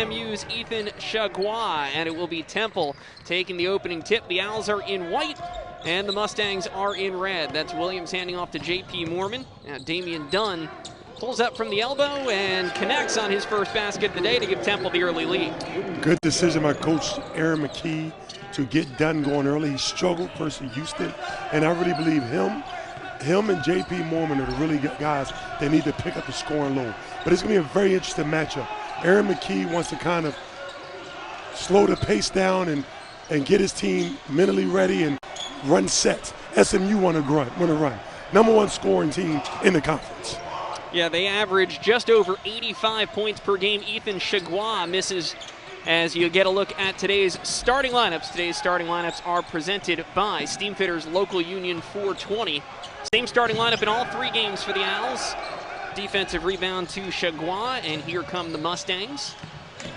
SMU's Ethan Chagua, and it will be Temple taking the opening tip. The Owls are in white, and the Mustangs are in red. That's Williams handing off to J.P. Moorman. Now Damian Dunn pulls up from the elbow and connects on his first basket of the day to give Temple the early lead. Good decision by Coach Aaron McKee to get Dunn going early. He struggled versus Houston, and I really believe him and J.P. Moorman are the really good guys that need to pick up the scoring load. But it's going to be a very interesting matchup. Aaron McKee wants to kind of slow the pace down and get his team mentally ready and run sets. SMU want to run. Number one scoring team in the conference. Yeah, they average just over 85 points per game. Ethan Chagua misses as you get a look at today's starting lineups. Today's starting lineups are presented by Steamfitters Local Union 420. Same starting lineup in all three games for the Owls. Defensive rebound to Chagua, and here come the Mustangs.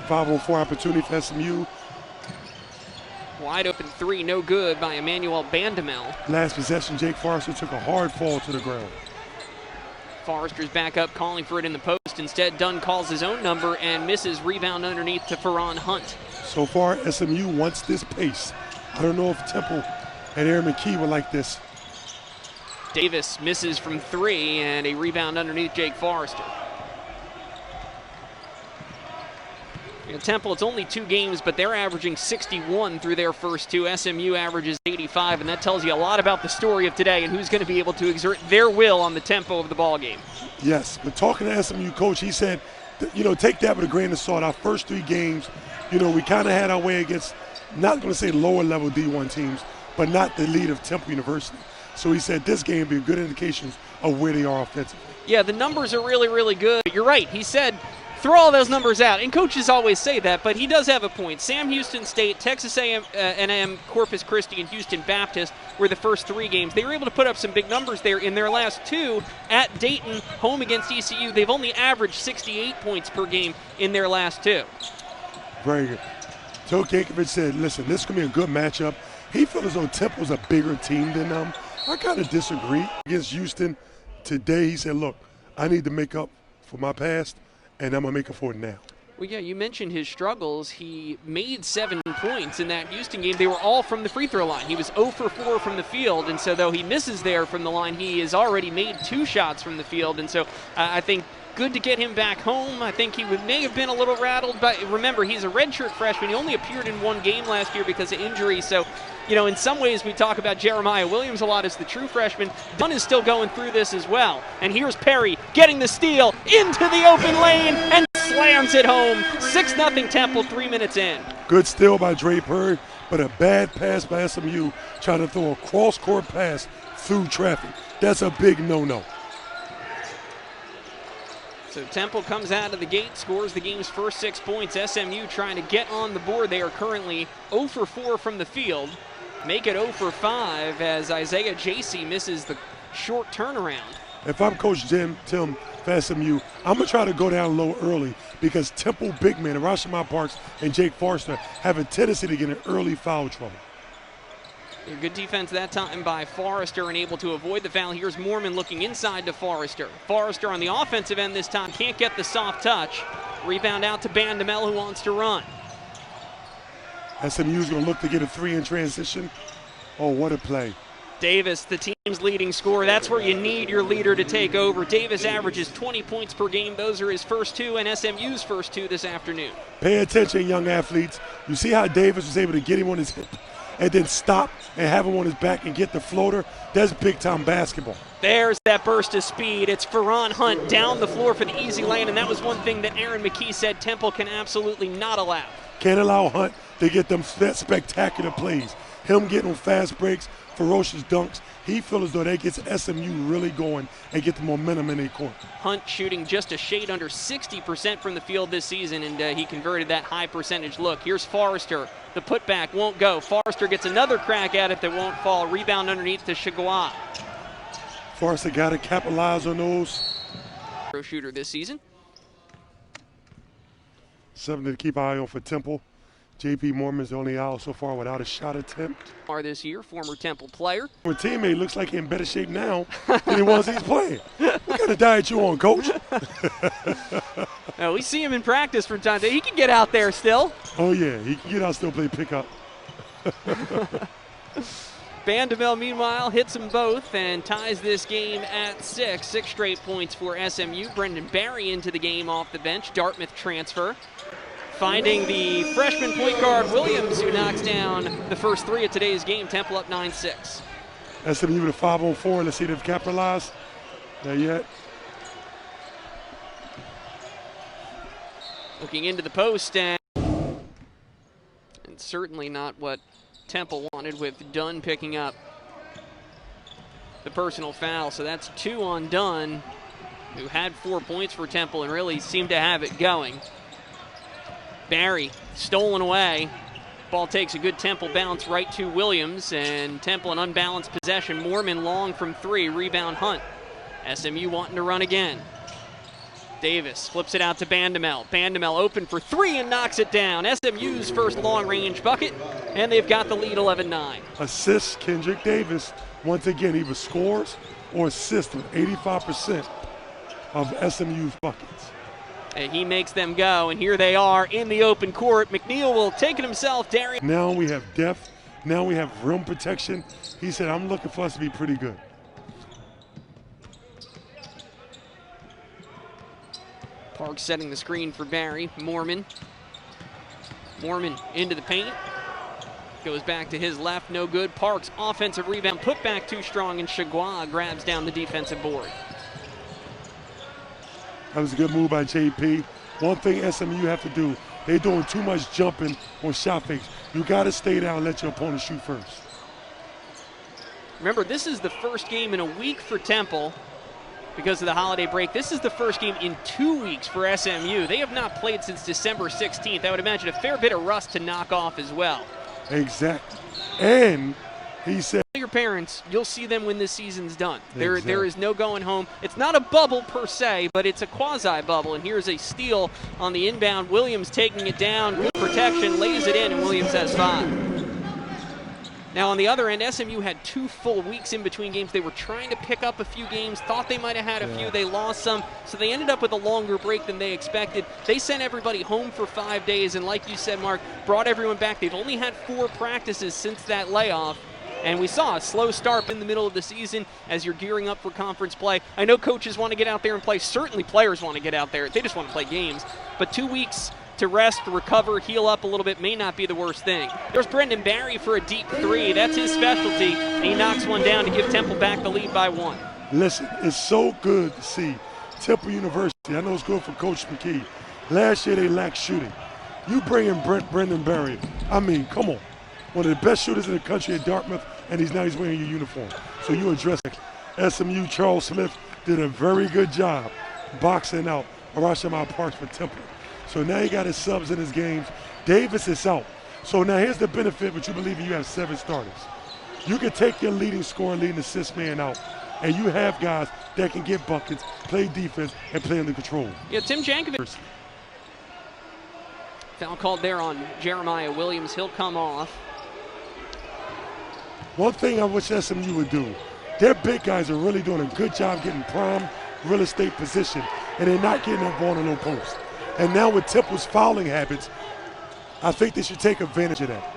5-on-4 opportunity for SMU. Wide open three, no good by Emmanuel Bandamel. Last possession, Jake Forrester took a hard fall to the ground. Forrester's back up, calling for it in the post. Instead, Dunn calls his own number and misses. Rebound underneath to Ferron Hunt. So far, SMU wants this pace. I don't know if Temple and Aaron McKee would like this. Davis misses from three, and a rebound underneath Jake Forrester. Temple, it's only 2 games, but they're averaging 61 through their first 2. SMU averages 85, and that tells you a lot about the story of today and who's going to be able to exert their will on the tempo of the ball game. Yes, but talking to SMU coach, he said, take that with a grain of salt. Our first 3 games, we kind of had our way against, not going to say lower level D1 teams, but not the lead of Temple University. So he said this game would be good indications of where they are offensively. Yeah, the numbers are really, really good. You're right. He said, throw all those numbers out. And coaches always say that, but he does have a point. Sam Houston State, Texas A&M, Corpus Christi, and Houston Baptist were the first 3 games. They were able to put up some big numbers there. In their last 2, at Dayton, home against ECU, they've only averaged 68 points per game in their last 2. Very good. Toke Yankovic said, listen, this is going to be a good matchup. He felt as though Temple's a bigger team than them. I kind of disagree. Against Houston today, he said, look, I need to make up for my past, and I'm going to make up for it now. Well, yeah, you mentioned his struggles. He made 7 points in that Houston game. They were all from the free throw line. He was 0 for 4 from the field, and so though he misses there from the line, he has already made 2 shots from the field, and so I think good to get him back home. I think he may have been a little rattled, but remember, he's a redshirt freshman. He only appeared in 1 game last year because of injury, so in some ways we talk about Jeremiah Williams a lot as the true freshman. Dunn is still going through this as well. And here's Perry getting the steal into the open lane and slams it home. 6-0 Temple 3 minutes in. Good steal by Dre Perry, but a bad pass by SMU trying to throw a cross-court pass through traffic. That's a big no-no. So Temple comes out of the gate, scores the game's first 6 points. SMU trying to get on the board. They are currently 0 for 4 from the field. Make it 0 for 5 as Isaiah Jacey misses the short turnaround. If I'm Coach Tim for SMU, I'm going to try to go down low early because Temple big men, Rashomon Parks and Jake Forrester, have a tendency to get in early foul trouble. Good defense that time by Forrester and able to avoid the foul. Here's Moorman looking inside to Forrester. Forrester on the offensive end this time can't get the soft touch. Rebound out to Bandamel, who wants to run. SMU's going to look to get a 3 in transition. Oh, what a play. Davis, the team's leading scorer. That's where you need your leader to take over. Davis averages 20 points per game. Those are his first 2 and SMU's first 2 this afternoon. Pay attention, young athletes. You see how Davis was able to get him on his hip and then stop and have him on his back and get the floater? That's big-time basketball. There's that burst of speed. It's Ferron Hunt down the floor for the easy lane, and that was one thing that Aaron McKee said Temple can absolutely not allow. Can't allow Hunt to get them spectacular plays. Him getting on fast breaks, ferocious dunks. He feels as though that gets SMU really going and get the momentum in their court. Hunt shooting just a shade under 60% from the field this season, and he converted that high percentage look. Here's Forrester. The putback won't go. Forrester gets another crack at it that won't fall. Rebound underneath to Chagua. Forrester got to capitalize on those. Pro shooter this season. Something to keep an eye on for Temple. J.P. Mormon's the only out so far without a shot attempt. This year, former Temple player. Our teammate looks like he's in better shape now than he was when he's playing. What kind of diet you on, Coach? No, we see him in practice from time to time. He can get out there still. Oh, yeah. He can get out still play pickup. Bandemel, meanwhile, hits them both and ties this game at 6. 6 straight points for SMU. Brendan Barry into the game off the bench. Dartmouth transfer. Finding the freshman point guard Williams, who knocks down the first 3 of today's game. Temple up 9-6. SMU with a 5-on-4. Let's see if they've capitalized. Not yet. Looking into the post, and certainly not what Temple wanted, with Dunn picking up the personal foul. So that's 2 on Dunn, who had 4 points for Temple and really seemed to have it going. Barry stolen away. Ball takes a good Temple bounce right to Williams, and Temple an unbalanced possession. Moorman long from 3, rebound Hunt. SMU wanting to run again. Davis flips it out to Bandemel. Bandemel open for 3 and knocks it down. SMU's first long-range bucket, and they've got the lead 11-9. Assists, Kendrick Davis. Once again, either scores or assists with 85% of SMU's buckets. And he makes them go, and here they are in the open court. McNeil will take it himself. Darius. Now we have depth. Now we have rim protection. He said, I'm looking for us to be pretty good. Parks setting the screen for Barry. Moorman into the paint. Goes back to his left, no good. Parks, offensive rebound, put back too strong, and Chagua grabs down the defensive board. That was a good move by JP. One thing SMU have to do, they're doing too much jumping on shot fakes. You got to stay down and let your opponent shoot first. Remember, this is the first game in a week for Temple because of the holiday break. This is the first game in 2 weeks for SMU. They have not played since December 16th. I would imagine a fair bit of rust to knock off as well. Exactly. And he said, your parents, you'll see them when this season's done. Exactly. There is no going home. It's not a bubble per se, but it's a quasi-bubble. And here's a steal on the inbound. Williams taking it down, good protection, lays it in, and Williams has 5. Now on the other end, SMU had 2 full weeks in between games. They were trying to pick up a few games, thought they might have had a few, they lost some, so they ended up with a longer break than they expected. They sent everybody home for 5 days, and like you said, Mark, brought everyone back. They've only had 4 practices since that layoff. And we saw a slow start in the middle of the season as you're gearing up for conference play. I know coaches want to get out there and play. Certainly players want to get out there. They just want to play games. But 2 weeks to rest, recover, heal up a little bit may not be the worst thing. There's Brendan Barry for a deep 3. That's his specialty. And he knocks one down to give Temple back the lead by 1. Listen, it's so good to see Temple University. I know it's good for Coach McKee. Last year they lacked shooting. You bring in Brendan Barry. I mean, come on. One of the best shooters in the country at Dartmouth, and he's wearing your uniform. So you address it. SMU, Charles Smith did a very good job boxing out Arashima Parks for Temple. So now he got his subs in his games. Davis is out. So now here's the benefit, but you believe you have 7 starters. You can take your leading scorer, leading assist man out, and you have guys that can get buckets, play defense, and play under control. Yeah, Tim Jankovic. Foul called there on Jeremiah Williams. He'll come off. One thing I wish SMU would do, their big guys are really doing a good job getting prime real estate position, and they're not getting up on a low post. And now with Temple's fouling habits, I think they should take advantage of that.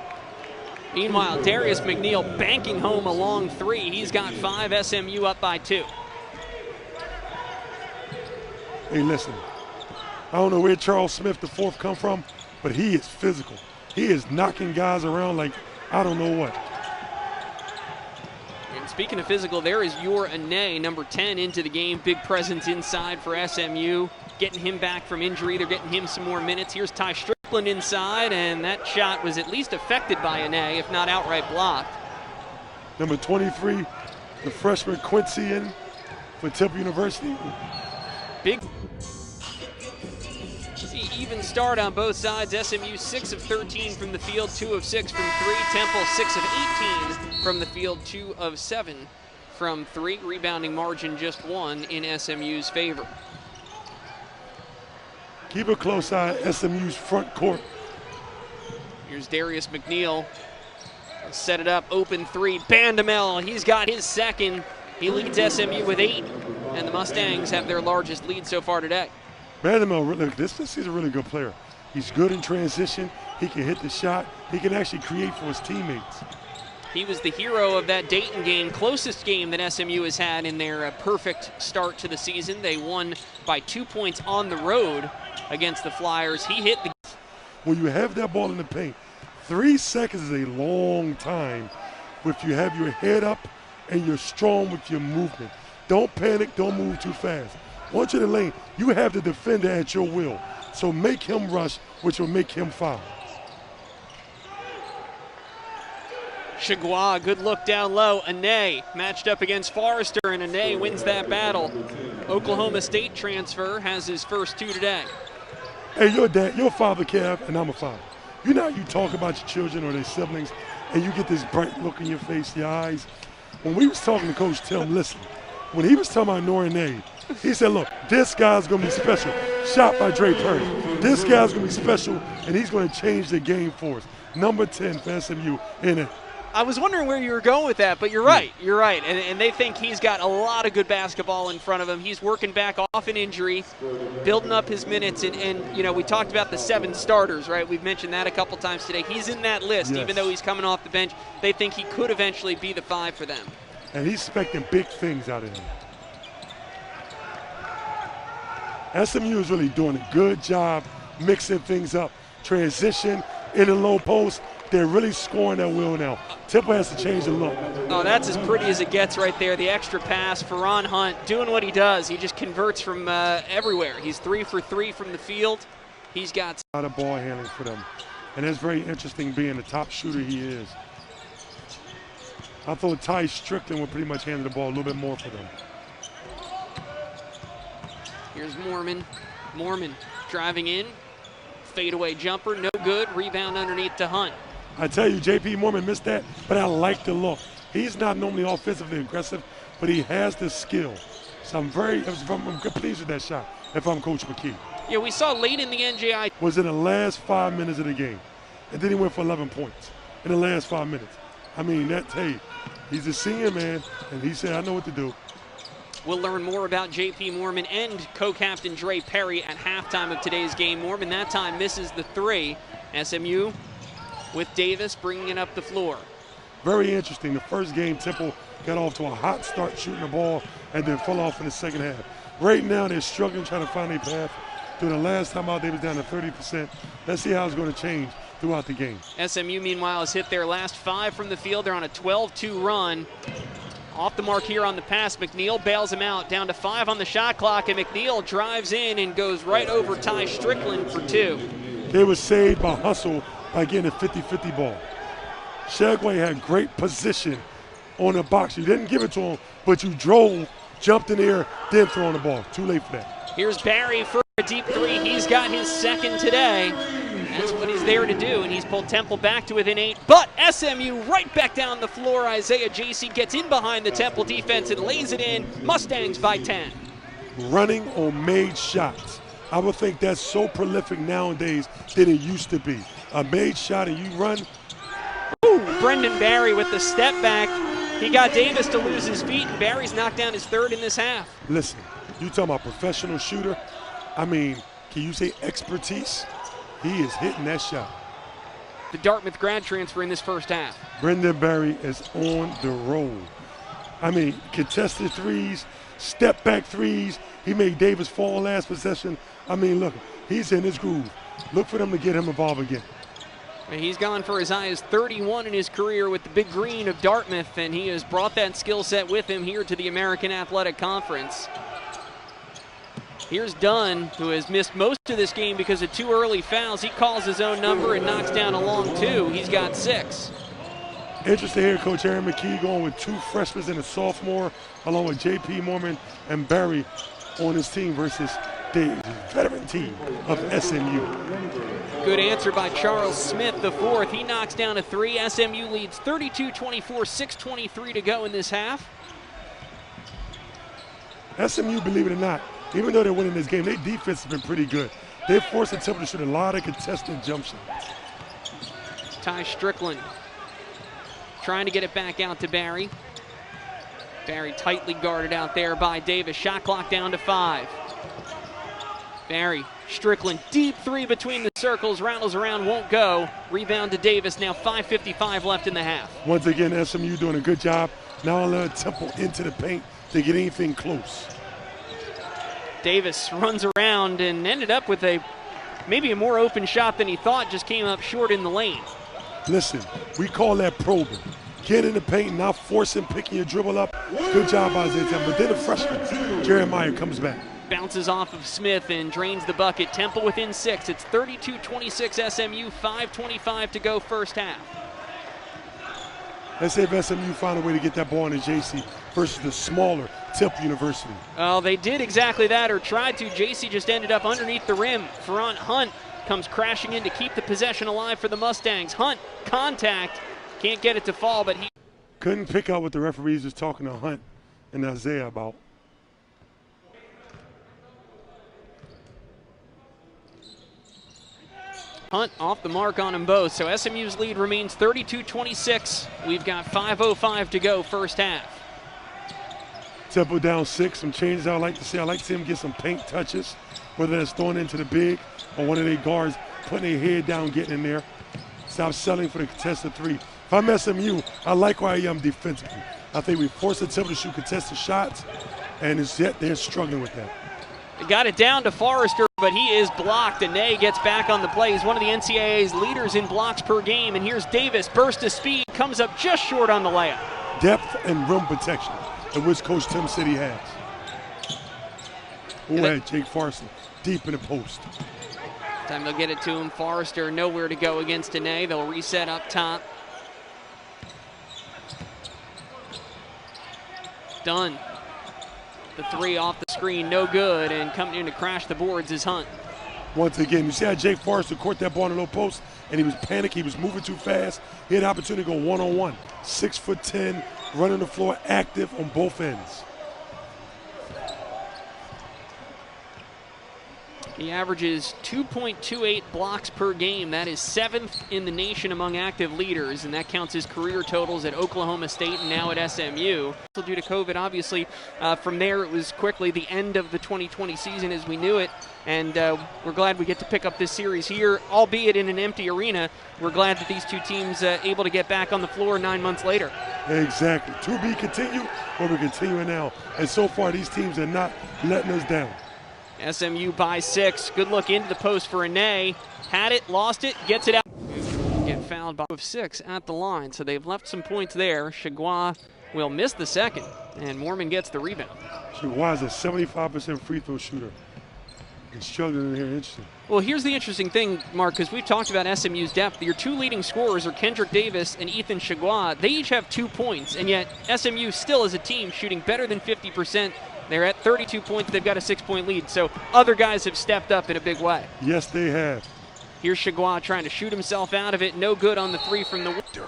Meanwhile, Darius McNeil banking home a long 3. He's got 5, SMU up by 2. Hey, listen, I don't know where Charles Smith, the 4th, come from, but he is physical. He is knocking guys around like I don't know what. Speaking of physical, there is Yor Ane, number 10, into the game. Big presence inside for SMU. Getting him back from injury. They're getting him some more minutes. Here's Ty Strickland inside, and that shot was at least affected by Ane, if not outright blocked. Number 23, the freshman Quincy in for Temple University. Big even start on both sides. SMU 6 of 13 from the field, 2 of 6 from 3. Temple 6 of 18 from the field, 2 of 7 from 3. Rebounding margin just 1 in SMU's favor. Keep a close eye SMU's front court. Here's Darius McNeil. Set it up, open three. Bandamel, he's got his second. He leads SMU with 8, and the Mustangs have their largest lead so far today. Bandamel, look, this is a really good player. He's good in transition. He can hit the shot. He can actually create for his teammates. He was the hero of that Dayton game, closest game that SMU has had in their perfect start to the season. They won by 2 points on the road against the Flyers. He hit the... When you have that ball in the paint, 3 seconds is a long time if you have your head up and you're strong with your movement. Don't panic, don't move too fast. Once you're in the lane, you have the defender at your will. So make him rush, which will make him foul. Chagua, good look down low. Ane matched up against Forrester, and Ane wins that battle. Oklahoma State transfer has his first 2 today. Hey, your dad, your father, Kev, and I'm a father. You know how you talk about your children or their siblings, and you get this bright look in your face, your eyes. When we was talking to Coach Tim, listen, when he was talking about Norian, he said, look, this guy's going to be special. Shot by Dre Perry. This guy's going to be special, and he's going to change the game for us. Number 10 for SMU in it. I was wondering where you were going with that, but you're right. You're right. And they think he's got a lot of good basketball in front of him. He's working back off an injury, building up his minutes. And you know, we talked about the 7 starters, right? We've mentioned that a couple times today. He's in that list, yes. Even though he's coming off the bench. They think he could eventually be the 5 for them. And he's expecting big things out of him. SMU is really doing a good job mixing things up. Transition in the low post. They're really scoring that wheel now. Temple has to change the look. Oh, that's as pretty as it gets right there. The extra pass for Ron Hunt doing what he does. He just converts from everywhere. He's 3 for 3 from the field. He's got a lot of ball handling for them. And that's very interesting being the top shooter he is. I thought Ty Strickland would pretty much handle the ball a little bit more for them. Here's Mormon. Mormon driving in. Fadeaway jumper, no good. Rebound underneath to Hunt. I tell you, J.P. Mormon missed that, but I like the look. He's not normally offensively aggressive, but he has the skill. So I'm pleased with that shot if I'm Coach McKee. Yeah, we saw late in the NJI. Was in the last 5 minutes of the game. And then he went for 11 points in the last 5 minutes. I mean, hey, he's a senior, man, and he said, I know what to do. We'll learn more about J.P. Mormon and co-captain Dre Perry at halftime of today's game. Mormon that time misses the 3. SMU with Davis bringing it up the floor. Very interesting. The first game, Temple got off to a hot start shooting the ball and then fell off in the second half. Right now, they're struggling trying to find a path. During the last time out, they was down to 30%. Let's see how it's going to change throughout the game. SMU, meanwhile, has hit their last 5 from the field. They're on a 12-2 run. Off the mark here on the pass. McNeil bails him out. Down to 5 on the shot clock, and McNeil drives in and goes right over Ty Strickland for 2. They were saved by hustle by getting a 50-50 ball. Shagway had great position on the box. You didn't give it to him, but you drove, jumped in the air, then throwing the ball. Too late for that. Here's Barry for a deep 3. He's got his second today. That's what he's there to do, and he's pulled Temple back to within 8. But SMU right back down the floor. Isaiah J.C. gets in behind the Temple defense and lays it in. Mustangs by 10. Running on made shots. I would think that's so prolific nowadays than it used to be. A made shot and you run. Ooh, Brendan Barry with the step back. He got Davis to lose his feet, and Barry's knocked down his 3rd in this half. Listen, you talking about professional shooter. I mean, can you say expertise? He is hitting that shot. The Dartmouth grad transfer in this first half. Brendan Barry is on the roll. I mean, contested threes, step back threes. He made Davis fall last possession. I mean, look, he's in his groove. Look for them to get him involved again. He's gone for as high as 31 in his career with the Big Green of Dartmouth, and he has brought that skill set with him here to the American Athletic Conference. Here's Dunn, who has missed most of this game because of 2 early fouls. He calls his own number and knocks down a long 2. He's got 6. Interesting here, Coach Aaron McKee going with 2 freshmen and a sophomore, along with J.P. Mormon and Barry on his team versus the veteran team of SMU. Good answer by Charles Smith, the 4th. He knocks down a 3. SMU leads 32-24, 6:23 to go in this half. SMU, believe it or not, even though they're winning this game, their defense has been pretty good. They've forced the Temple to shoot a lot of contested jump shots. Ty Strickland trying to get it back out to Barry. Barry tightly guarded out there by Davis. Shot clock down to 5. Barry, Strickland, deep three between the circles, rattles around, won't go. Rebound to Davis, now 5:55 left in the half. Once again, SMU doing a good job. Now allowing Temple into the paint to get anything close. Davis runs around and ended up with maybe a more open shot than he thought, just came up short in the lane. Listen, we call that probing. Get in the paint, not forcing, picking your dribble up. Good job, Isaiah Temple. But then the freshman, Jeremiah, comes back. Bounces off of Smith and drains the bucket. Temple within 6. It's 32-26 SMU, 5:25 to go first half. Let's see if SMU found a way to get that ball into JC versus the smaller Temple University. Oh, they did exactly that, or tried to. JC just ended up underneath the rim. Ferrant Hunt comes crashing in to keep the possession alive for the Mustangs. Hunt, contact, can't get it to fall, but he couldn't pick out what the referees was talking to Hunt and Isaiah about. Hunt off the mark on them both, so SMU's lead remains 32-26. We've got 5:05 to go first half. Temple down 6, some changes I like to see. I like to see him get some paint touches, whether that's throwing into the big or one of their guards putting their head down, getting in there. Stop selling for the contested 3. If I'm SMU, I like where I am defensively. I think we force the Temple to shoot contested shots, and it's yet they're struggling with that. They got it down to Forrester, but he is blocked. Ane gets back on the play. He's one of the NCAA's leaders in blocks per game. And here's Davis, burst of speed, comes up just short on the layup. Depth and rim protection, in which Coach Tim said he has. Who had Jake Forrester deep in the post. Time they'll get it to him. Forrester nowhere to go against Ane. They'll reset up top. Dunn. The 3 off the screen, no good, and coming in to crash the boards is Hunt. Once again, you see how Jake Forrester caught that ball in the low post, and he was panicked, he was moving too fast. He had an opportunity to go one-on-one. 6'10", running the floor, active on both ends. He averages 2.28 blocks per game. That is 7th in the nation among active leaders, and that counts his career totals at Oklahoma State and now at SMU. Due to COVID, obviously, from there it was quickly the end of the 2020 season as we knew it, and we're glad we get to pick up this series here, albeit in an empty arena. We're glad that these two teams able to get back on the floor 9 months later. Exactly. To be continued, or we're continuing now. And so far, these teams are not letting us down. SMU by 6. Good look into the post for Ane. Had it, lost it, gets it out. Get fouled by 6 at the line, so they've left some points there. Chagua will miss the second, and Mormon gets the rebound. Chagua is a 75% free throw shooter. He's struggling in here, interesting. Well, here's the interesting thing, Mark, because we've talked about SMU's depth. Your 2 leading scorers are Kendrick Davis and Ethan Chagua. They each have 2 points, and yet SMU still as a team shooting better than 50%. They're at 32 points. They've got a 6-point lead. So other guys have stepped up in a big way. Yes, they have. Here's Chagua trying to shoot himself out of it. No good on the 3 from the winter.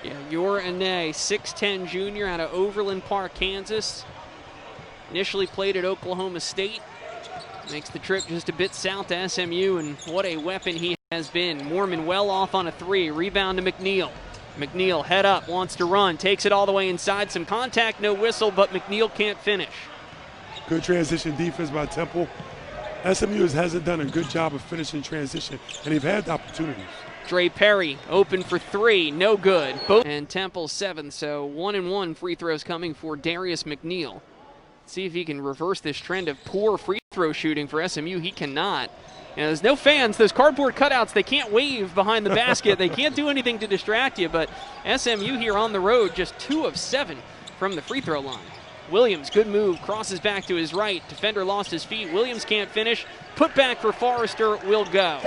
Yeah, Yor Ane, 6'10 junior out of Overland Park, Kansas. Initially played at Oklahoma State. Makes the trip just a bit south to SMU, and what a weapon he has been. Mormon well off on a 3. Rebound to McNeil. McNeil head up, wants to run, takes it all the way inside. Some contact, no whistle, but McNeil can't finish. Good transition defense by Temple. SMU hasn't done a good job of finishing transition, and they've had the opportunities. Dre Perry open for 3, no good. And Temple 7, so 1-1 free throws coming for Darius McNeil. See if he can reverse this trend of poor free throw shooting for SMU. He cannot. And there's no fans. Those cardboard cutouts, they can't wave behind the basket. They can't do anything to distract you, but SMU here on the road, just 2 of 7 from the free throw line. Williams, good move, crosses back to his right. Defender lost his feet. Williams can't finish. Put back for Forrester will go.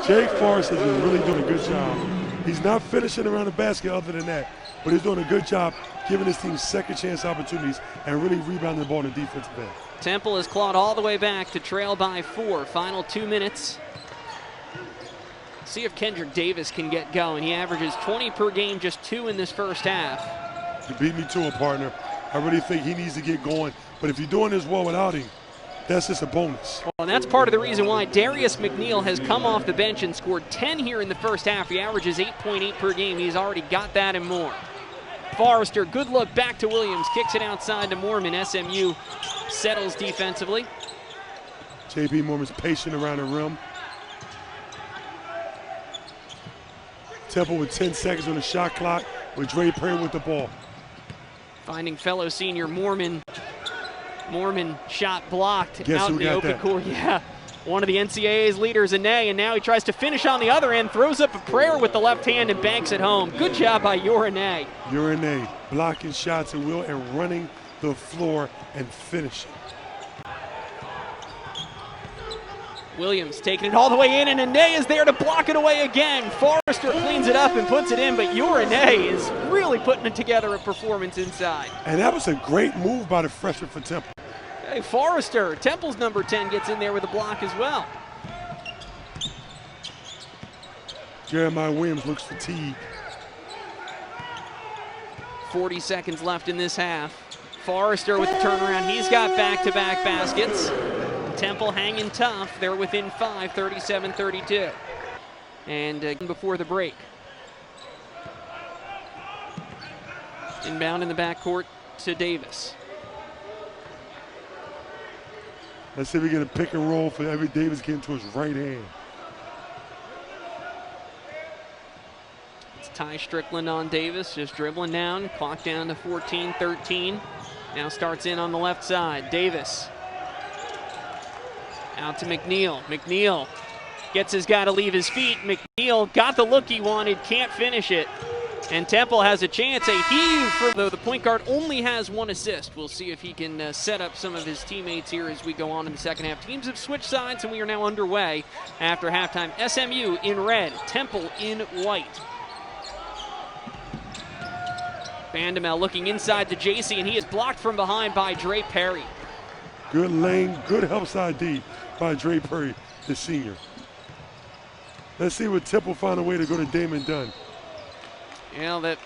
Jake Forrester is really doing a good job. He's not finishing around the basket other than that, but he's doing a good job giving his team second chance opportunities and really rebounding the ball in the defensive end. Temple has clawed all the way back to trail by 4. Final 2 minutes. See if Kendrick Davis can get going. He averages 20 per game, just 2 in this first half. You beat me to it, partner. I really think he needs to get going. But if you're doing this well without him, that's just a bonus. Well, and that's part of the reason why Darius McNeil has come off the bench and scored 10 here in the first half. He averages 8.8 per game. He's already got that and more. Forrester, good look back to Williams, kicks it outside to Moorman. SMU settles defensively. J.P. Moorman's patient around the rim. Temple with 10 seconds on the shot clock with Dre Perry with the ball. Finding fellow senior Moorman. Moorman shot blocked Guess out in the open court. Yeah, one of the NCAA's leaders, Ane, and now he tries to finish on the other end, throws up a prayer with the left hand and banks it home. Good job by Ane. Ane blocking shots at will and running the floor and finishing. Williams taking it all the way in, and Ane is there to block it away again. Forrester cleans it up and puts it in, but Ane is really putting it together a performance inside. And that was a great move by the freshman for Temple. Hey, Forrester, Temple's number 10, gets in there with a block as well. Jeremiah Williams looks fatigued. 40 seconds left in this half. Forrester with the turnaround. He's got back-to-back baskets. Temple hanging tough. They're within 5, 37-32. And before the break. Inbound in the backcourt to Davis. Let's see if we get a pick and roll for every Davis getting to his right hand. It's Ty Strickland on Davis, just dribbling down. Clock down to 14-13. Now starts in on the left side. Davis. Out to McNeil. McNeil gets his guy to leave his feet. McNeil got the look he wanted, can't finish it. And Temple has a chance, a heave, though the point guard only has 1 assist. We'll see if he can set up some of his teammates here as we go on in the second half. Teams have switched sides, and we are now underway after halftime. SMU in red, Temple in white. Bandamel looking inside to JC, and he is blocked from behind by Dre Perry. Good lane, good help side D by Dre Perry, the senior. Let's see what Temple found a way to go to Damon Dunn. Yeah, that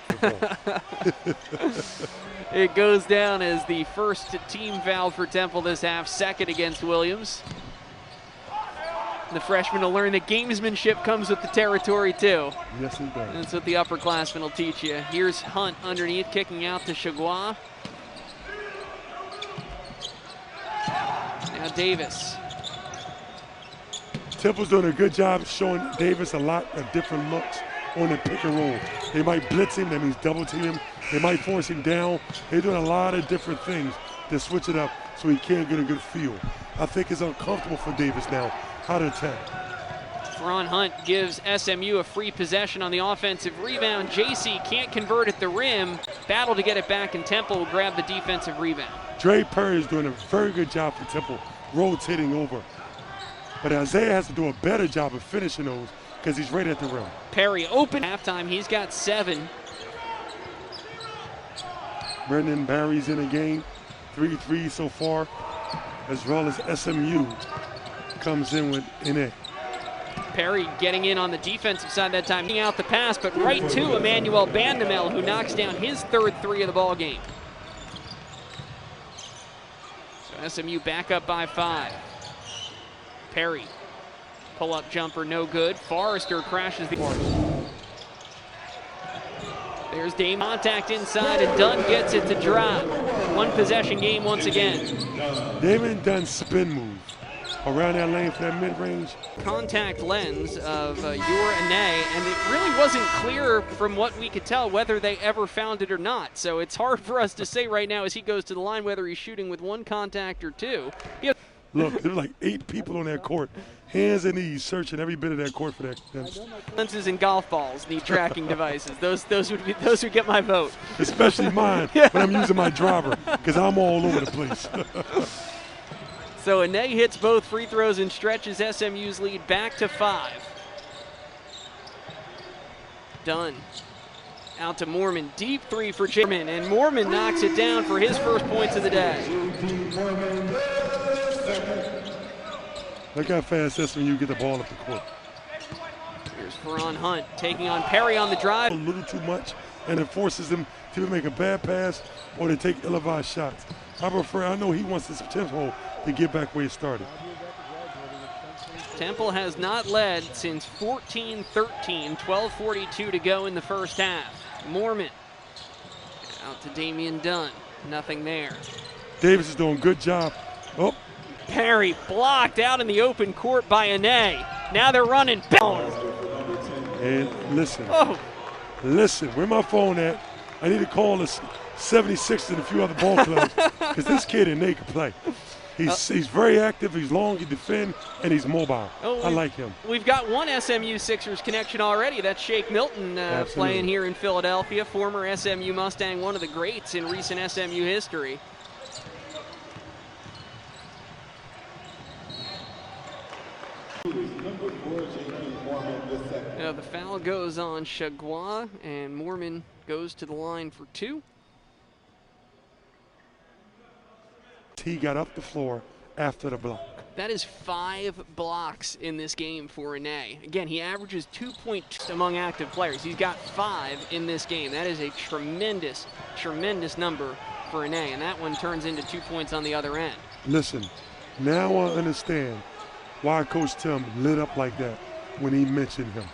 it goes down as the first team foul for Temple this half, second against Williams. The freshman will learn that gamesmanship comes with the territory too. Yes, it does. That's what the upperclassmen will teach you. Here's Hunt underneath, kicking out to Chagua. Now Davis. Temple's doing a good job showing Davis a lot of different looks on the pick and roll. They might blitz him, that means double team him. They might force him down. They're doing a lot of different things to switch it up so he can't get a good feel. I think it's uncomfortable for Davis now how to attack. Ron Hunt gives SMU a free possession on the offensive rebound. JC can't convert at the rim. Battle to get it back, and Temple will grab the defensive rebound. Dre Perry is doing a very good job for Temple, rotating over. But Isaiah has to do a better job of finishing those because he's right at the rim. Perry open halftime. He's got 7. Brendan Barry's in the game, 3 threes so far, as well as SMU comes in with NA. Perry getting in on the defensive side that time, out the pass, but right to Emmanuel Bandamel, who knocks down his 3rd 3 of the ball game. So SMU back up by 5. Perry, pull-up jumper, no good. Forrester crashes the board. There's Dame contact inside, and Dunn gets it to drop. 1 possession game once again. Damon Dunn spin move around that lane for that mid-range. Contact lens of Ane, and it really wasn't clear from what we could tell whether they ever found it or not. So it's hard for us to say right now as he goes to the line whether he's shooting with 1 contact or 2. Look, there were like 8 people on that court, hands and knees, searching every bit of that court for that. Lenses and golf balls need tracking devices. Those would get my vote. Especially mine when I'm using my driver, because I'm all over the place. So Ane hits both free throws and stretches SMU's lead back to 5. Dunn out to Moorman, deep 3 for Moorman, and Moorman knocks it down for his first points of the day. Look how fast SMU get the ball up the court. Here's Ferron Hunt taking on Perry on the drive. A little too much, and it forces them to make a bad pass or to take ill-advised shots. I know he wants this tempo to get back where it started. Temple has not led since 14-13, 12:42 to go in the first half. Mormon out to Damian Dunn, nothing there. Davis is doing a good job. Oh, Perry blocked out in the open court by Ane. Now they're running. And listen, Oh, listen, where my phone at? I need to call the 76ers and a few other ball clubs because this kid in can play. He's very active, he's long, he defends, and he's mobile. I like him. We've got one SMU Sixers connection already. That's Shake Milton playing here in Philadelphia, former SMU Mustang, one of the greats in recent SMU history. The foul goes on Chagua, and Mormon goes to the line for two. He got up the floor after the block. That is 5 blocks in this game for Ane. Again, he averages 2.2 among active players. He's got 5 in this game. That is a tremendous, tremendous number for Ane, and that one turns into 2 points on the other end. Listen, now I understand why Coach Tim lit up like that when he mentioned him.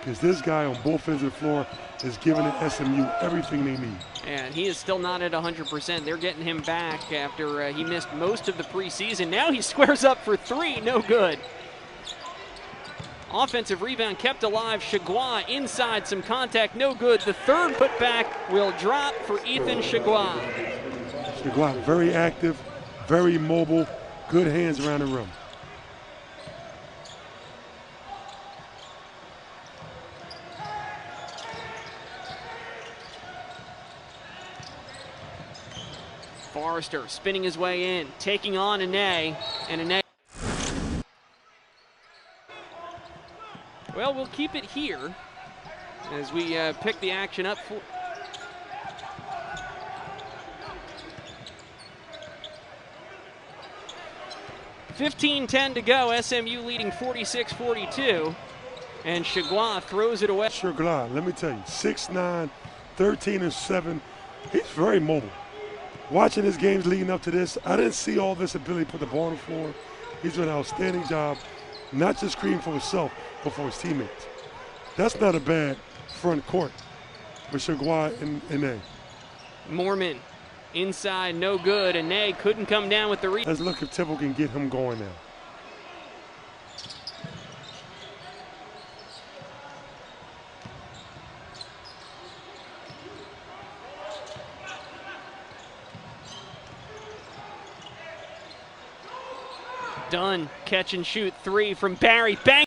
Because this guy on both ends of the floor is giving the SMU everything they need. And he is still not at 100%. They're getting him back after he missed most of the preseason. Now he squares up for 3, no good. Offensive rebound kept alive. Chagua inside, some contact, no good. The third putback will drop for Ethan Chagua. Chagua very active, very mobile, good hands around the rim. Forrester spinning his way in, taking on Ane, and Ane. Well, we'll keep it here as we pick the action up. 15-10 to go, SMU leading 46-42, and Chagua throws it away. Chagua, let me tell you, 6'9", 13-7, he's very mobile. Watching his games leading up to this, I didn't see all this ability to put the ball on the floor. He's doing an outstanding job, not just creating for himself, but for his teammates. That's not a bad front court for Chagua and Ane. Mormon inside, no good. Ane couldn't come down with the rebound. Let's look if Temple can get him going now. Dunn, catch and shoot 3 from Barry. Bang!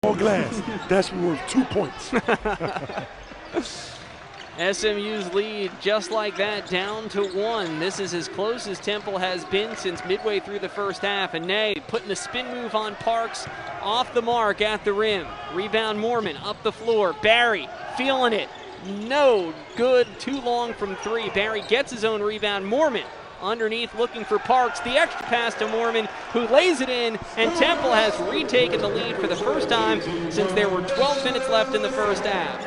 All glass. That's worth 2 points. SMU's lead just like that, down to 1. This is as close as Temple has been since midway through the first half. Ane putting the spin move on Parks, off the mark at the rim. Rebound Mormon up the floor. Barry feeling it. No good, too long from 3. Barry gets his own rebound. Mormon underneath looking for Parks. The extra pass to Mormon, who lays it in, and Temple has retaken the lead for the first time since there were 12 minutes left in the first half.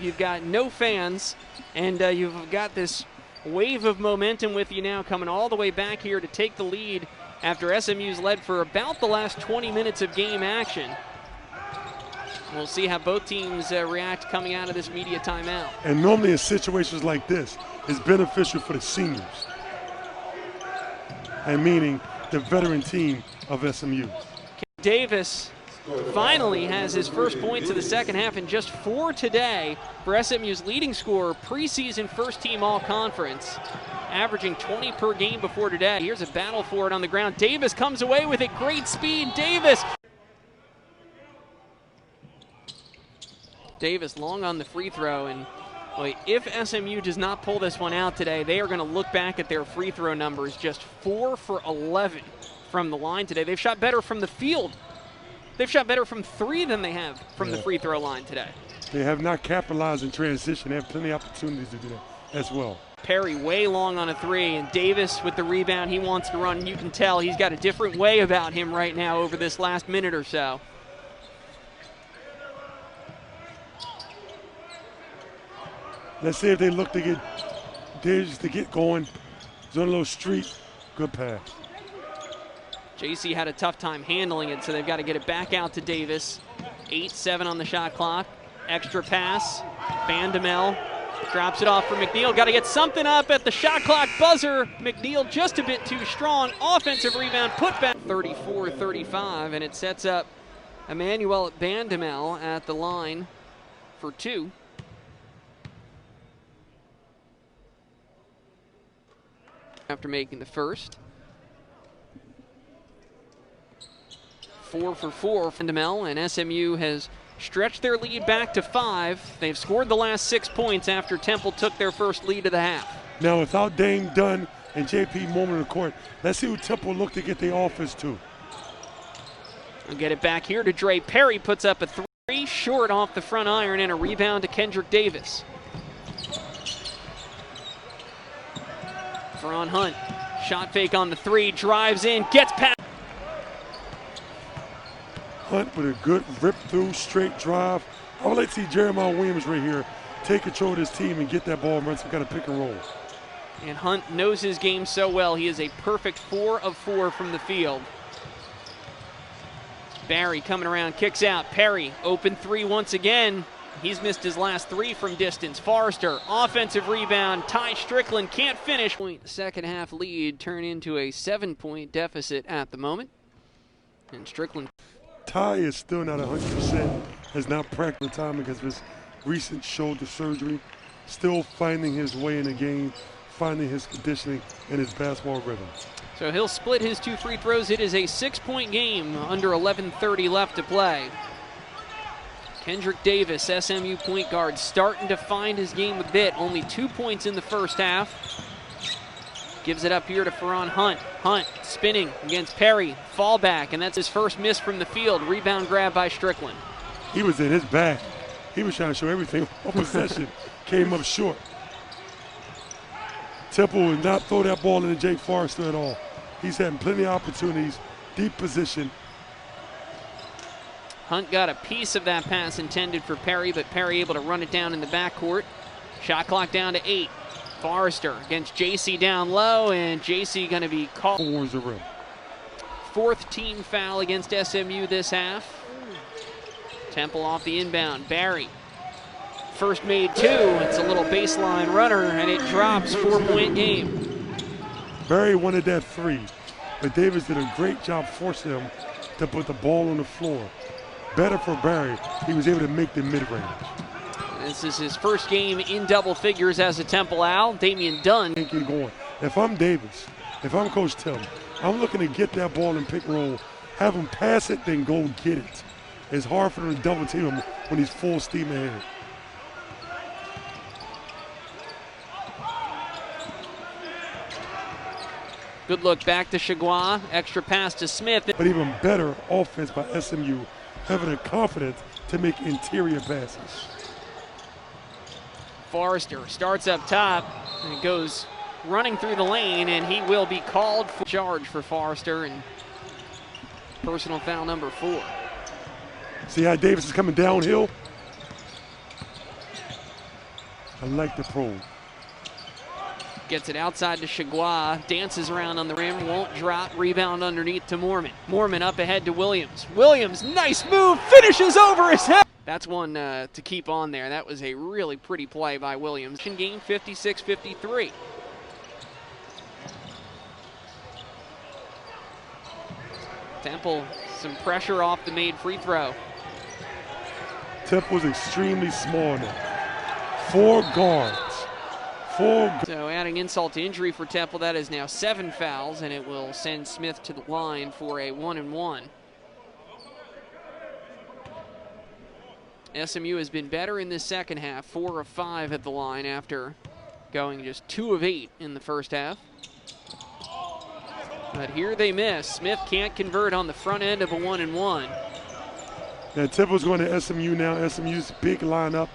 You've got no fans, and you've got this wave of momentum with you now coming all the way back here to take the lead after SMU's led for about the last 20 minutes of game action. We'll see how both teams react coming out of this media timeout. And normally in situations like this, it's beneficial for the seniors. And meaning the veteran team of SMU. Davis finally has his first points of the second half, and just 4 today for SMU's leading scorer, preseason first-team all-conference, averaging 20 per game before today. Here's a battle for it on the ground. Davis comes away with it, great speed. Davis long on the free throw, and boy, if SMU does not pull this one out today, they are going to look back at their free throw numbers. Just 4 for 11 from the line today. They've shot better from the field. They've shot better from 3 than they have from the free throw line today. They have not capitalized in transition. They have plenty of opportunities to do that as well. Perry way long on a 3, and Davis with the rebound. He wants to run, and you can tell he's got a different way about him right now over this last minute or so. Let's see if they look to get Davis to get going. He's on a little street. Good pass. JC had a tough time handling it, so they've got to get it back out to Davis. 8-7 on the shot clock. Extra pass. Bandamel drops it off for McNeil. Got to get something up at the shot clock buzzer. McNeil just a bit too strong. Offensive rebound, put back. 34-35, and it sets up Emmanuel Bandamel at the line for two. After making the first. 4 for 4 for Bandamel, and SMU has stretched their lead back to 5. They've scored the last 6 points after Temple took their first lead of the half. Now, without Dame Dunn and JP Mormon in the court, let's see who Temple look to get the offense to. We'll get it back here to Dre Perry. Puts up a 3, short off the front iron, and a rebound to Kendrick Davis. Ferron Hunt, shot fake on the 3, drives in, gets past. Hunt with a good rip-through, straight drive. I would like to see Jeremiah Williams right here take control of this team and get that ball and run some kind of pick and roll. And Hunt knows his game so well. He is a perfect 4 of 4 from the field. Barry coming around, kicks out. Perry, open 3 once again. He's missed his last 3 from distance. Forrester, offensive rebound. Ty Strickland can't finish. Second half lead turn into a 7-point deficit at the moment. And Strickland. Ty is still not 100%, has not practiced time because of his recent shoulder surgery. Still finding his way in the game, finding his conditioning and his basketball rhythm. So he'll split his 2 free throws. It is a 6-point game, under 11:30 left to play. Kendrick Davis, SMU point guard, starting to find his game a bit. Only 2 points in the first half. Gives it up here to Ferron Hunt. Hunt spinning against Perry. Fall back, and that's his first miss from the field. Rebound grab by Strickland. He was in his bag. He was trying to show everything on possession. Came up short. Temple would not throw that ball into Jake Forrester at all. He's having plenty of opportunities. Deep position. Hunt got a piece of that pass intended for Perry, but Perry able to run it down in the backcourt. Shot clock down to 8. Forrester against JC down low, and JC going to be called. Towards the rim. 4th team foul against SMU this half. Temple off the inbound. Barry. First made 2. It's a little baseline runner, and it drops. 4-point game. Barry wanted that 3, but Davis did a great job forcing him to put the ball on the floor. Better for Barry. He was able to make the mid-range. This is his first game in double figures as a Temple Owl. Damian Dunn. Keep going. If I'm Davis, if I'm Coach Tim, I'm looking to get that ball in pick and roll, have him pass it, then go get it. It's hard for them to double team him when he's full steam ahead. Good look back to Chagua. Extra pass to Smith. But even better offense by SMU, having the confidence to make interior passes. Forrester starts up top and goes running through the lane, and he will be called for charge for Forrester, and personal foul number 4. See how Davis is coming downhill? I like the probe. Gets it outside to Chagua, dances around on the rim, won't drop, rebound underneath to Mormon. Mormon up ahead to Williams. Williams, nice move, finishes over his head. That's one to keep on there. That was a really pretty play by Williams. Game 56-53. Temple, some pressure off the made free throw. Temple's extremely small now. 4 guards. So adding insult to injury for Temple, that is now 7 fouls, and it will send Smith to the line for a 1-and-1. SMU has been better in this second half, 4 of 5 at the line after going just 2 of 8 in the first half. But here they miss. Smith can't convert on the front end of a 1-and-1. Now Temple's going to SMU now. SMU's big lineup.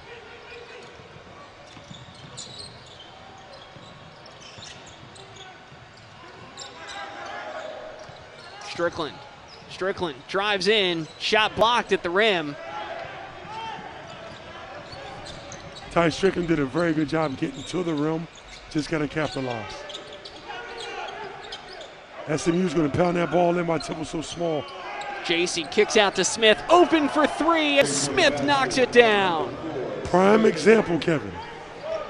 Strickland drives in, shot blocked at the rim. Ty Strickland did a very good job getting to the rim. Just got to capitalize. SMU's going to pound that ball in. My Temple's so small. JC kicks out to Smith, open for three, and Smith knocks it down. Prime example, Kevin.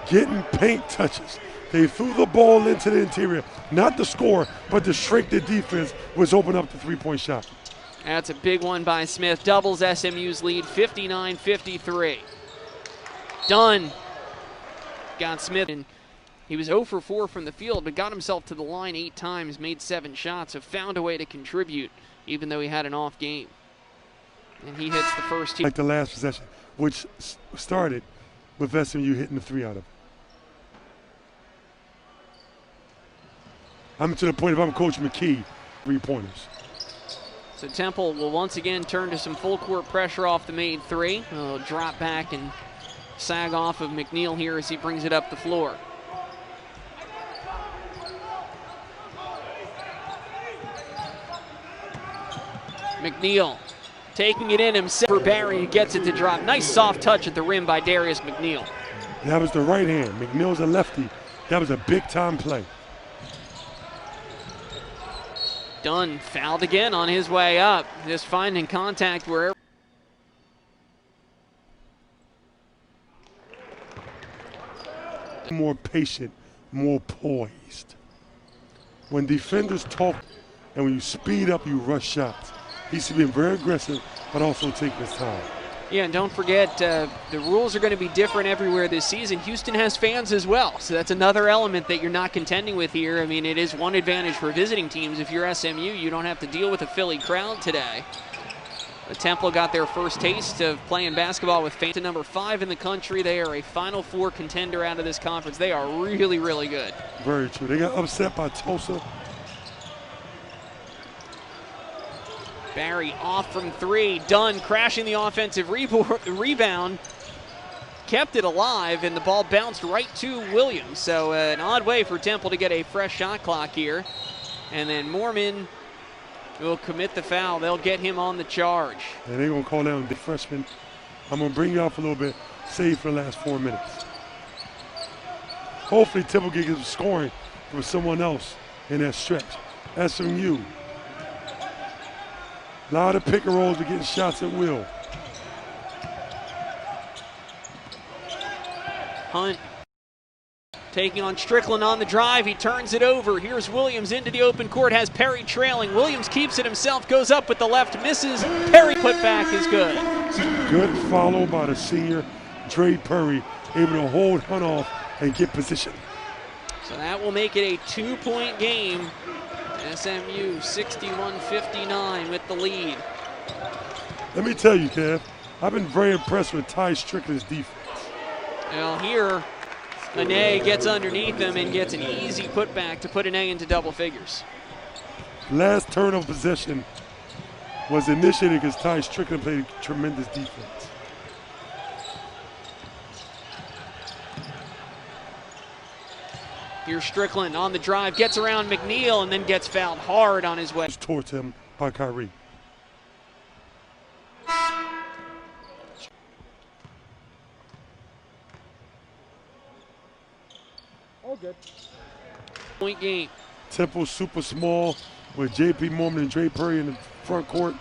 Getting paint touches. They threw the ball into the interior, not to score, but to shrink the defense, which opened up the three-point shot. That's a big one by Smith. Doubles SMU's lead, 59-53. Dunn got Smith, and he was 0 for 4 from the field, but got himself to the line 8 times, made 7 shots, so found a way to contribute, even though he had an off game. And he hits the first. Like the last possession, which started with SMU hitting the 3 out of it. I'm to the point, if I'm Coach McKee, 3-pointers. So Temple will once again turn to some full court pressure off the made 3. He'll drop back and sag off of McNeil here as he brings it up the floor. McNeil taking it in himself for Barry, who gets it to drop. Nice soft touch at the rim by Darius McNeil. That was the right hand. McNeil's a lefty. That was a big-time play. Dunn fouled again on his way up, just finding contact wherever. More patient, more poised. When defenders talk and when you speed up, you rush shots. He's been very aggressive, but also taking his time. Yeah, and don't forget, the rules are going to be different everywhere this season. Houston has fans as well, so that's another element that you're not contending with here. I mean, it is one advantage for visiting teams. If you're SMU, you don't have to deal with a Philly crowd today. But Temple got their first taste of playing basketball with fans. Number 5 in the country. They are a Final Four contender out of this conference. They are really, really good. Very true. They got upset by Tulsa. Barry off from 3. Dunn crashing the offensive rebound. Kept it alive, and the ball bounced right to Williams. So an odd way for Temple to get a fresh shot clock here. And then Moorman will commit the foul. They'll get him on the charge. And they're going to call down the freshman. I'm going to bring you off a little bit, save for the last 4 minutes. Hopefully Temple can get scoring for someone else in that stretch. SMU. A lot of pick and rolls are getting shots at will. Hunt taking on Strickland on the drive. He turns it over. Here's Williams into the open court. Has Perry trailing. Williams keeps it himself. Goes up with the left. Misses. Perry put back is good. Good follow by the senior, Dre Perry. Able to hold Hunt off and get position. So that will make it a 2-point game. SMU 61-59 with the lead. Let me tell you, Kev, I've been very impressed with Ty Strickland's defense. Well, here, Ane gets underneath him and gets an easy putback to put Ane into double figures. Last turn of possession was initiated because Ty Strickland played tremendous defense. Here's Strickland on the drive, gets around McNeil, and then gets fouled hard on his way. Towards him by Kyrie. All good. Point game. Temple super small with J.P. Mormon and Dre Perry in the front court.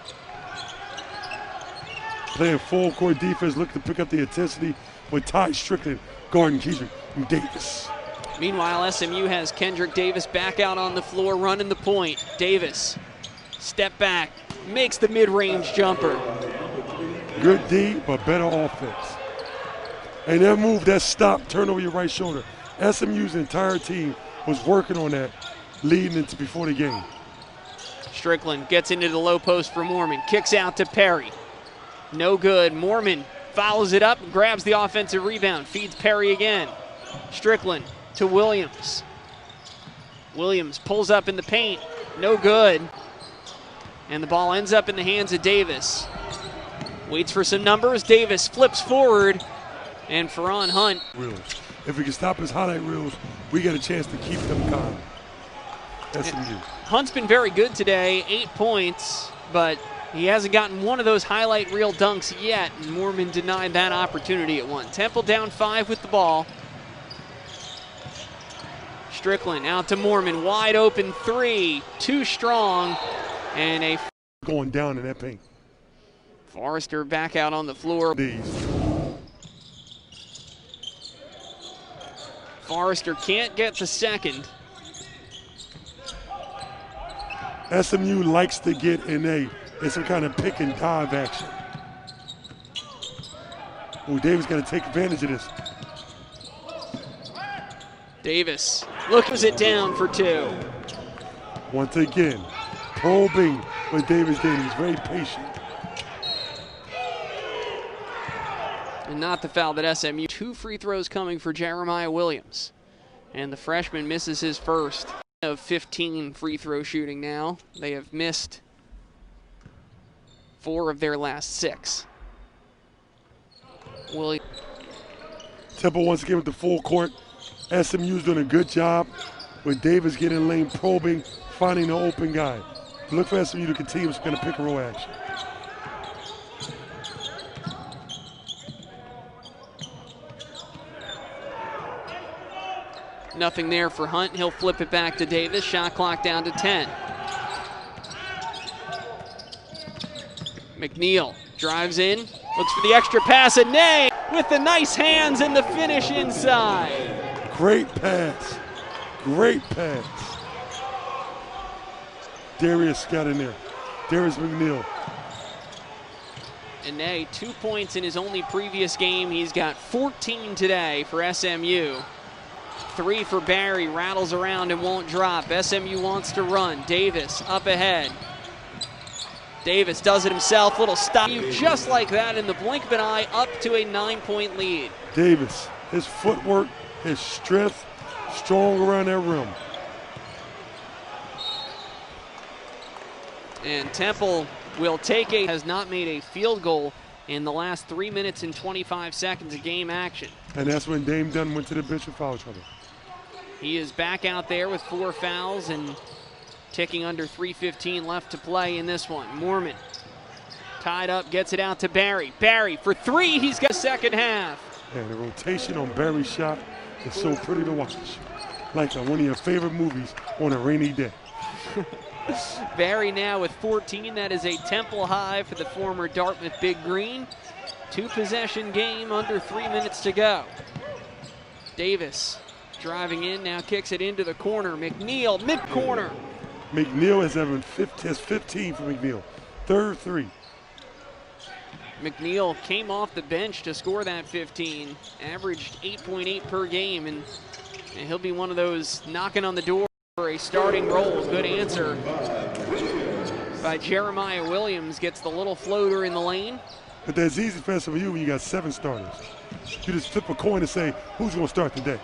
Playing full court defense, looking to pick up the intensity with Ty Strickland, guarding Kendrick Davis. Meanwhile, SMU has Kendrick Davis back out on the floor running the point. Davis, step back, makes the mid-range jumper. Good D, but better offense. And that move, that stop, turn over your right shoulder. SMU's entire team was working on that leading into before the game. Strickland gets into the low post for Moorman, kicks out to Perry. No good. Moorman follows it up, grabs the offensive rebound, feeds Perry again. Strickland to Williams. Williams pulls up in the paint, no good. And the ball ends up in the hands of Davis. Waits for some numbers, Davis flips forward, and Ferron Hunt. If we can stop his highlight reels, we got a chance to keep them calm. SMU. Hunt's been very good today, 8 points, but he hasn't gotten one of those highlight reel dunks yet, and Moorman denied that opportunity at one. Temple down 5 with the ball. Strickland out to Mormon, wide open three, too strong, and a going down in that paint. Forrester back out on the floor. Forrester can't get the second. SMU likes to get in some kind of pick and dive action. Oh, Davis got to take advantage of this. Davis looks it down for two. Once again, probing what Davis did. He's very patient. And not the foul that SMU. 2 free throws coming for Jeremiah Williams. And the freshman misses his first of 15 free throw shooting now. They have missed 4 of their last 6. Temple once again with the full court. SMU's doing a good job with Davis getting in lane, probing, finding the open guy. Look for SMU to continue some kind of pick and roll action. Nothing there for Hunt. He'll flip it back to Davis. Shot clock down to 10. McNeil drives in, looks for the extra pass, and Nay with the nice hands and the finish inside. Great pass. Great pass. Darius got in there. Darius McNeil. And Nay, 2 points in his only previous game. He's got 14 today for SMU. 3 for Barry, rattles around and won't drop. SMU wants to run. Davis up ahead. Davis does it himself, little stop. Just like that in the blink of an eye, up to a 9-point lead. Davis, his footwork, his strength, strong around that rim. And Temple will take has not made a field goal in the last 3 minutes and 25 seconds of game action. And that's when Dame Dunn went to the bench with foul trouble. He is back out there with 4 fouls and ticking under 3:15 left to play in this one. Mormon tied up, gets it out to Barry. Barry for 3, he's got a second half. And the rotation on Barry's shot is so pretty to watch. Like one of your favorite movies on a rainy day. Barry now with 14. That is a Temple high for the former Dartmouth Big Green. 2-possession game, under 3 minutes to go. Davis driving in, now kicks it into the corner. McNeil, mid-corner. McNeil has 15 for McNeil. Third 3. McNeil came off the bench to score that 15, averaged 8.8 per game, and he'll be one of those knocking on the door for a starting role. Good answer by Jeremiah Williams, gets the little floater in the lane. But that's easy for SMU when you got 7 starters. You just flip a coin and say, who's going to start today?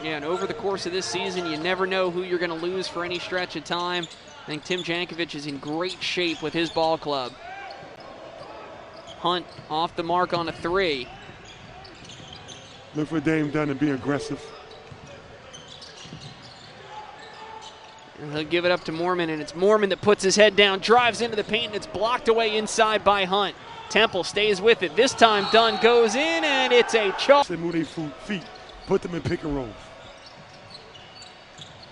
Yeah, and over the course of this season, you never know who you're going to lose for any stretch of time. I think Tim Jankovic is in great shape with his ball club. Hunt off the mark on a 3. Look for Dame Dunn to be aggressive. And he'll give it up to Mormon, and it's Mormon that puts his head down, drives into the paint, and it's blocked away inside by Hunt. Temple stays with it. This time Dunn goes in, and it's a chalk. They move their feet, put them in pick and rolls.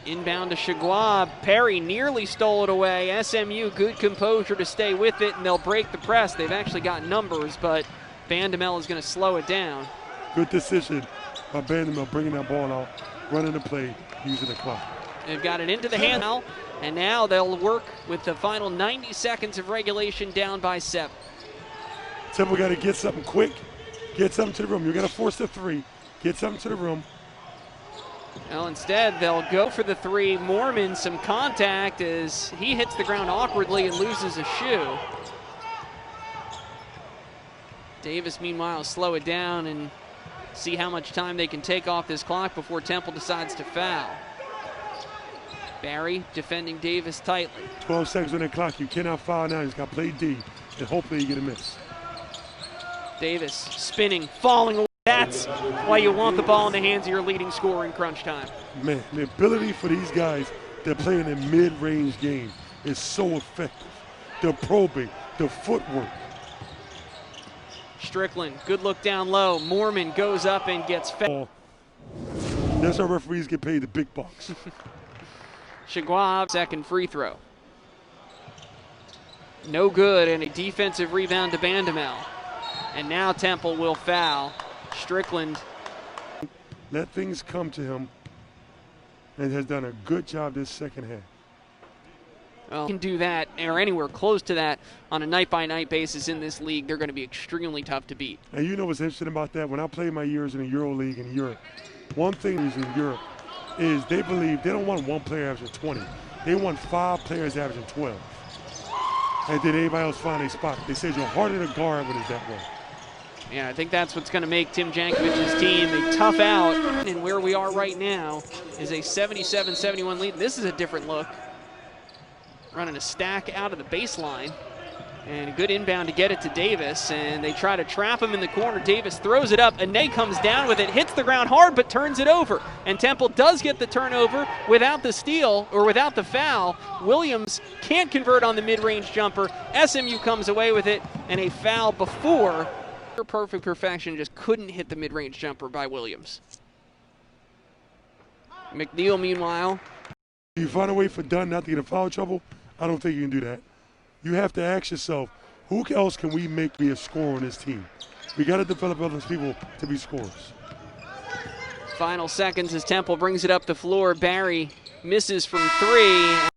Inbound to Chagua. Perry nearly stole it away. SMU, good composure to stay with it, and they'll break the press. They've actually got numbers, but Bandamel is going to slow it down. Good decision by Bandamel, bringing that ball out, running the play, using the clock. They've got it into the hand now, and now they'll work with the final 90 seconds of regulation, down by 7. Temple got to get something quick, get something to the rim. You got to force the 3, get something to the rim. Well, instead, they'll go for the 3. Mormon, some contact as he hits the ground awkwardly and loses a shoe. Davis, meanwhile, slow it down and see how much time they can take off this clock before Temple decides to foul. Barry defending Davis tightly. 12 seconds on the clock. You cannot foul now. He's got to play D, and hopefully you get a miss. Davis spinning, falling away. That's why you want the ball in the hands of your leading scorer in crunch time. Man, the ability for these guys that play in a mid-range game is so effective. The probing, the footwork. Strickland, good look down low. Mormon goes up and gets fouled. That's how referees get paid the big bucks. Chagua, second free throw. No good, and a defensive rebound to Bandamel. And now Temple will foul. Strickland. Let things come to him, and has done a good job this second half. Well, can do that or anywhere close to that on a night-by-night basis in this league. They're going to be extremely tough to beat. And you know what's interesting about that? When I played my years in the Euro League in Europe, one thing is in Europe is they believe they don't want one player averaging 20. They want 5 players averaging 12. And then everybody else find a spot. They say you're harder to guard when it's that way. Yeah, I think that's what's going to make Tim Jankovic's team a tough out. And where we are right now is a 77-71 lead. This is a different look. Running a stack out of the baseline. And a good inbound to get it to Davis. And they try to trap him in the corner. Davis throws it up. Ane comes down with it, hits the ground hard, but turns it over. And Temple does get the turnover without the steal or without the foul. Williams can't convert on the mid-range jumper. SMU comes away with it, and a foul before. Perfect perfection, just couldn't hit the mid-range jumper by Williams. McNeil, meanwhile. If you find a way for Dunn not to get in foul trouble, I don't think you can do that. You have to ask yourself, who else can we make be a scorer on this team? We got to develop other people to be scorers. Final seconds as Temple brings it up the floor. Barry misses from 3.